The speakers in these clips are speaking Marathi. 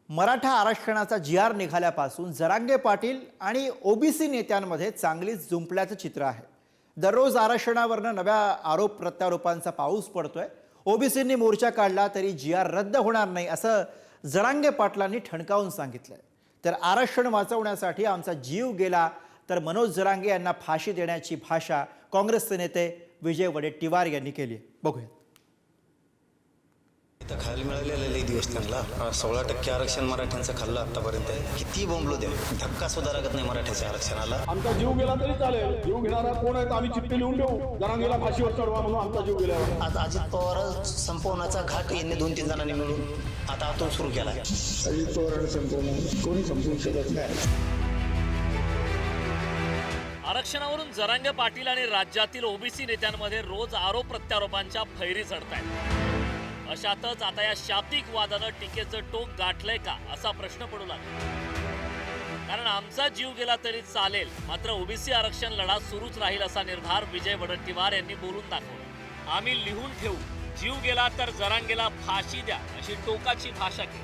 मराठा आरक्षणाचा जी.आर. निघाल्यापासून जरांगे पाटील आणि ओबीसी नेत्यांमध्ये चांगलीच जुंपल्याचं चित्र आहे. दररोज आरक्षणावरनं नव्या आरोप प्रत्यारोपांचा पाऊस पडतोय. ओबीसींनी मोर्चा काढला तरी जी.आर. रद्द होणार नाही असं जरांगे पाटलांनी ठणकावून सांगितलंय. तर आरक्षण वाचवण्यासाठी आमचा जीव गेला तर मनोज जरांगे यांना फाशी देण्याची भाषा काँग्रेसचे नेते विजय वडेट्टीवार यांनी केली. बघूया. खायला मिळालेलं लई दिवस त्यांना 16% आरक्षण मराठ्यांचं खाल्लं आतापर्यंत. किती बोंबलो द्या, धक्का सुद्धा लागत नाही मराठ्याच्या आरक्षणाला. आमचा जीव गेला तरी चालेल, जीव घेणारा कोण आहे आम्ही चिठ्ठी लिहून देऊ, जरांगेला फाशीवर चढवा म्हणून आमचा जीव गेल्यावर. आज अजित पवार संपवण्याचा घाट यांनी 2-3 जणांनी मिळून आता आतून सुरू केला. अजित पवार संपवणं कोणी संपवू शकत नाही. आरक्षणावरून जरांगे पाटील आणि राज्यातील ओबीसी नेत्यांमध्ये रोज आरोप प्रत्यारोपांच्या फैरी चढतायत. अशातच आता या शाब्दिक वादानं टीकेचं टोक गाठलंय का असा प्रश्न पडू लागला. कारण आमचा जीव गेला तरी चालेल, मात्र ओबीसी आरक्षण लढा सुरूच राहील असा निर्धार विजय वडेट्टीवार यांनी बोलून दाखवला. आम्ही लिहून ठेवू, जीव गेला तर जरांगेला फाशी द्या अशी टोकाची भाषा केली.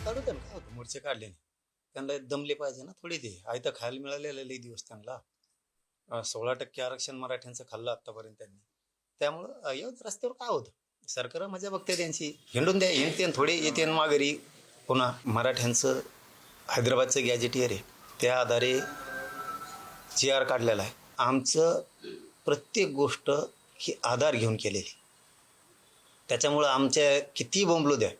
काढू त्यांना काय होतं, मोर्चे काढले नाही, त्यांना दमले पाहिजे ना थोडी. ते आयतं खायला मिळालेलं लई दिवस त्यांना. 16% आरक्षण मराठ्यांचं खाल्लं आतापर्यंत त्यांनी. त्यामुळं येऊन रस्त्यावर काय होतं, सरकार मजा बघते त्यांची. हिंडून द्या, हिंडते थोडे येते माघारी. पुन्हा मराठ्यांचं हैदराबादचं गॅजेटियर आहे, त्या आधारे जी.आर. काढलेला आहे. आमचं प्रत्येक गोष्ट ही आधार घेऊन केलेली. त्याच्यामुळं आमच्या किती बोंबलो द्या,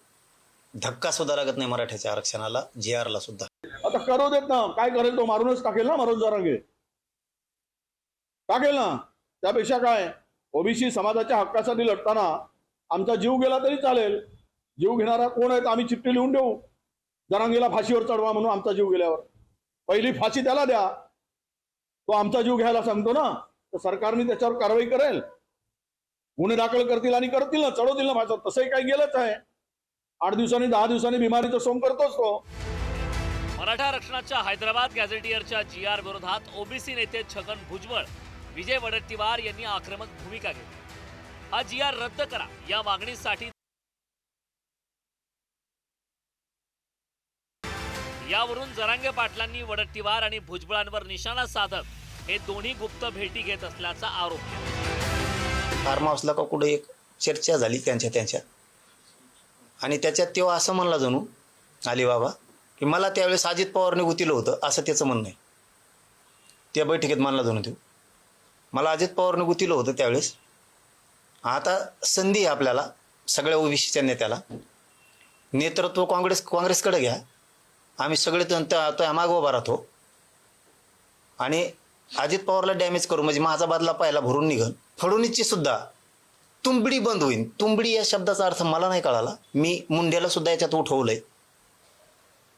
धक्का सुद्धा लागत नाही मराठ्याच्या आरक्षणाला, जी.आर.ला सुद्धा. आता करू देत ना, काय करेल तो मारूनच टाकेल ना, मारून जरांगे टाकेल ना. त्यापेक्षा काय, ओबीसी समाजाच्या हक्कासाठी लढताना आमचा जीव गेला तरी चालेल, जीव घेणारा कोण आहे आम्ही चिठ्ठी लिहून देऊ, जरांगेला फाशीवर चढवा म्हणून आमचा जीव गेल्यावर. पहिली फाशी त्याला द्या, तो आमचा जीव घ्यायला सांगतो ना, तर सरकारने त्याच्यावर कारवाई करेल, गुन्हे दाखल करतील आणि करतील ना, चढवतील ना भाषा. तसंही काही गेलंच आहे. 8 दिवसांनी 10 दिवसांनी बिमारीचं सोंग करतोच तो. मराठा आरक्षणाच्या हैदराबाद गॅझेटियरच्या जी.आर. विरोधात ओबीसी नेते छगन भुजबळ, विजय वडेट्टीवार यांनी आक्रमक भूमिका घेतली. हा जी.आर. रद्द करा या मागणीसाठी यावरून जरांगे पाटलांनी वडेट्टीवार आणि भुजबळांवर निशाणा साधत हे दोन्ही गुप्त भेटी घेत असल्याचा आरोप केला. फार्म हाऊसला का कुठे एक चर्चा झाली त्यांच्या आणि त्याच्यात तेव्हा असं म्हणला जणू अलीबाबा की मला त्यावेळेस अजित पवारने गुतीलं होतं, असं त्याचं म्हणणं आहे. त्या बैठकीत मानला जणू तो मला अजित पवारने गुतीलं होतं त्यावेळेस. आता संधी आहे आपल्याला सगळ्या ओबीसीच्या नेत्याला, नेतृत्व काँग्रेसकडे घ्या. आम्ही सगळे तो मागं उभा राहतो आणि अजित पवारला डॅमेज करू, म्हणजे माझा बदला पाहायला भरून निघन. फडणवीसची सुद्धा तुंबडी बंद होईल. तुंबडी या शब्दाचा अर्थ मला नाही कळाला, मी मुंड्याला सुद्धा याच्यात उठवलंय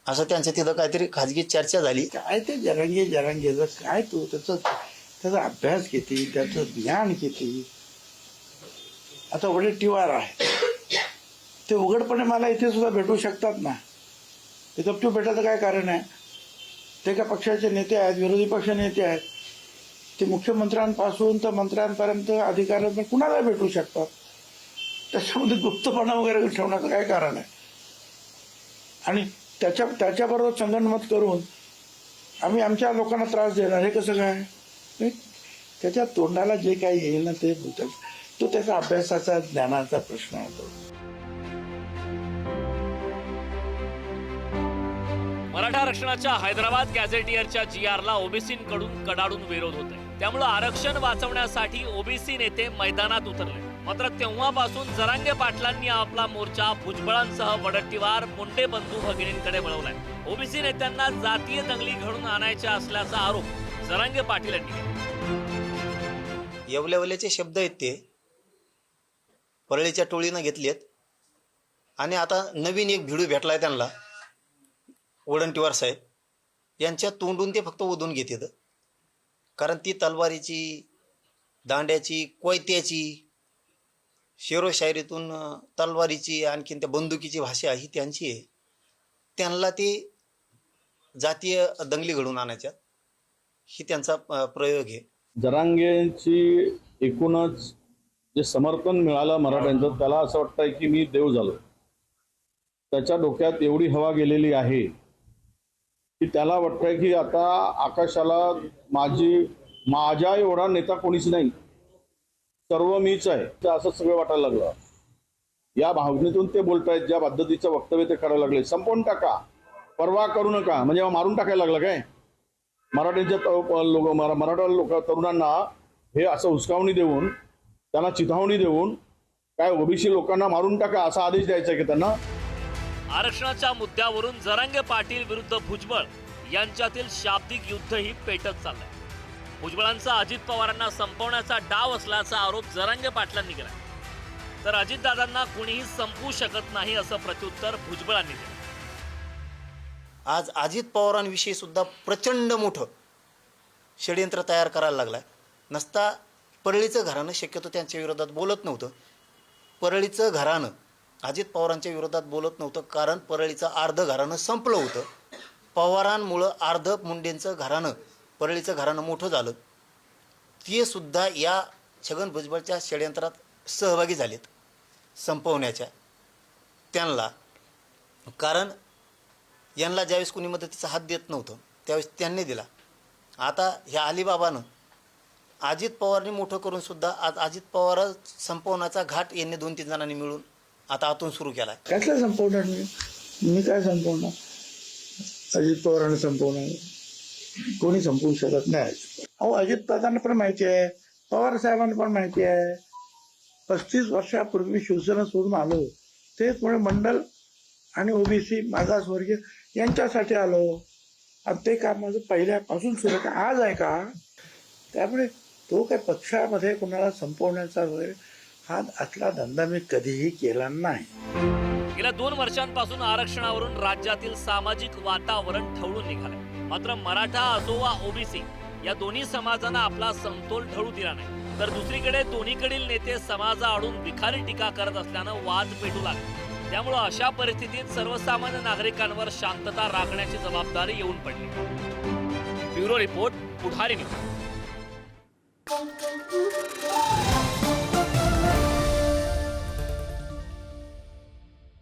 असं त्यांच्या तिथं काहीतरी खाजगी चर्चा झाली. काय ते जरांगेचं काय, तू त्याचा अभ्यास किती, त्याचं ज्ञान किती. आता वडेट्टीवार आहे, ते उघडपणे मला इथे सुद्धा भेटू शकतात ना. ते गपचूप भेटायचं काय कारण आहे. ते का पक्षाचे नेते आहेत, विरोधी पक्ष नेते आहेत, ते मुख्यमंत्र्यांपासून तर मंत्र्यांपर्यंत अधिकाऱ्यांपर्यंत कुणाला भेटू शकतात. त्याच्यामध्ये गुप्तपणा वगैरे ठेवण्याचं काय कारण आहे. आणि त्याच्याबरोबर संगनमत करून आम्ही आमच्या लोकांना त्रास देणार, हे कसं काय. त्याच्या तोंडाला जे काही येईल ना ते बोलतात, तो त्याचा अभ्यासाचा ज्ञानाचा प्रश्न होतो. मराठा आरक्षणाच्या हैदराबाद गॅझेटियरच्या जी.आर.ला ओबीसींकडून कडाडून विरोध होतोय. त्यामुळे आरक्षण वाचवण्यासाठी ओबीसी नेते मैदानात उतरले. मात्र तेव्हापासून जरांगे पाटलांनी आपला मोर्चा भुजबळांसह वडेट्टीवार मुंडे बंधू भगिनींकडे वळवलाय. ओबीसी नेत्यांना जातीय दंगली घडून आणायच्या असल्याचा आरोप जरांगे पाटील यांनी केला. येवल्यावल्याचे शब्द आहेत ते परळीच्या टोळीनं घेतलेत आणि आता नवीन एक भिडू भेटलाय त्यांना, वडेट्टीवार साहेब यांच्या तोंडून ते फक्त ओढून घेतात. कारण ती तलवारीची, दांड्याची, कोयत्याची, शेरोशायरीतून तलवारीची, आणखीन त्या बंदुकीची भाषा ही त्यांची आहे. त्यांना ती जातीय दंगली घडून आणायच्या ही त्यांचा प्रयोग आहे. जरांगेची एकूणच जे समर्थन मिळालं मराठ्यांचं, त्याला असं वाटतंय की मी देव झालो. त्याच्या डोक्यात एवढी हवा गेलेली आहे की त्याला वाटतंय की आता आकाशाला माझ्या एवढा नेता कोणीच नाही, सर्व मीच आहे, तर असं सगळं वाटायला लागलं. या भावनेतून ते बोलतायत, ज्या पद्धतीचं वक्तव्य ते करायला लागले. संपवून टाका, परवा करू नका, म्हणजे मारून टाकायला लागलं काय? मराठा लोक तरुणांना हे असं हुसकावणी देऊन, त्यांना चिथावणी देऊन काय ओबीसी लोकांना मारून टाका असा आदेश द्यायचा की त्यांना? आरक्षणाच्या मुद्द्यावरून जरांगे पाटील विरुद्ध भुजबळ यांच्यातील शाब्दिक युद्धही पेटत चाललंय. भुजबळांचा अजित पवारांना संपवण्याचा डाव असल्याचा आरोप जरांगे पाटलांनी केलाय, तर अजितदादांना कुणीही संपवू शकत नाही असं प्रत्युत्तर भुजबळांनी दिलं. आज अजित पवारांविषयी सुद्धा प्रचंड मोठं षडयंत्र तयार करायला लागलाय. नसता परळीचं घराणं शक्यतो त्यांच्या विरोधात बोलत नव्हतं. परळीचं घराणं अजित पवारांच्या विरोधात बोलत नव्हतं, कारण परळीचं अर्ध घराणं संपलं होतं. पवारांमुळं अर्ध मुंडेंचं घराणं, परळीचं घराणं मोठं झालं. ते सुद्धा या छगन भुजबळच्या षडयंत्रात सहभागी झालेत संपवण्याच्या त्यांना. कारण यांना ज्यावेळेस कोणी मदतीचा हात देत नव्हतं त्यावेळेस त्यांनी दिला. आता ह्या अलिबाबानं अजित पवारने मोठं करून सुद्धा आज अजित पवार संपवण्याचा घाट यांनी 2-3 जणांनी मिळून आता आतून सुरू केला. कसलं संपवणार मी काय संपवणार? अजित पवारांना संपवणार कोणी संपवू शकत नाही. अहो अजित दादांना पण माहिती आहे, पवार साहेबांना पण माहिती आहे. 35 वर्षापूर्वी शिवसेना सोडून आलो तेच मुळे मंडल आणि ओबीसी मागासवर्गीय यांच्यासाठी आलो. आणि ते काम माझं पहिल्यापासून सुरू आहे, आज आहे का? त्यामुळे तो काय पक्षामध्ये कोणाला संपवण्याचा वगैरे हा असला धंदा मी कधीही केला नाही. गेल्या 2 वर्षांपासून आरक्षणावरून राज्यातील सामाजिक वातावरण ठवळून निघालंय. मात्र मराठा असो वा ओबीसी या दोन्ही समाजांना आपला समतोल ढळू दिला नाही. तर दुसरीकडे दोन्हीकडील नेते समाजाआडून विखारी टीका करत असल्यानं वाद पेटू लागले. त्यामुळे अशा परिस्थितीत सर्वसामान्य नागरिकांवर शांतता राखण्याची जबाबदारी येऊन पडली. ब्युरो रिपोर्ट, पुढारी न्यूज.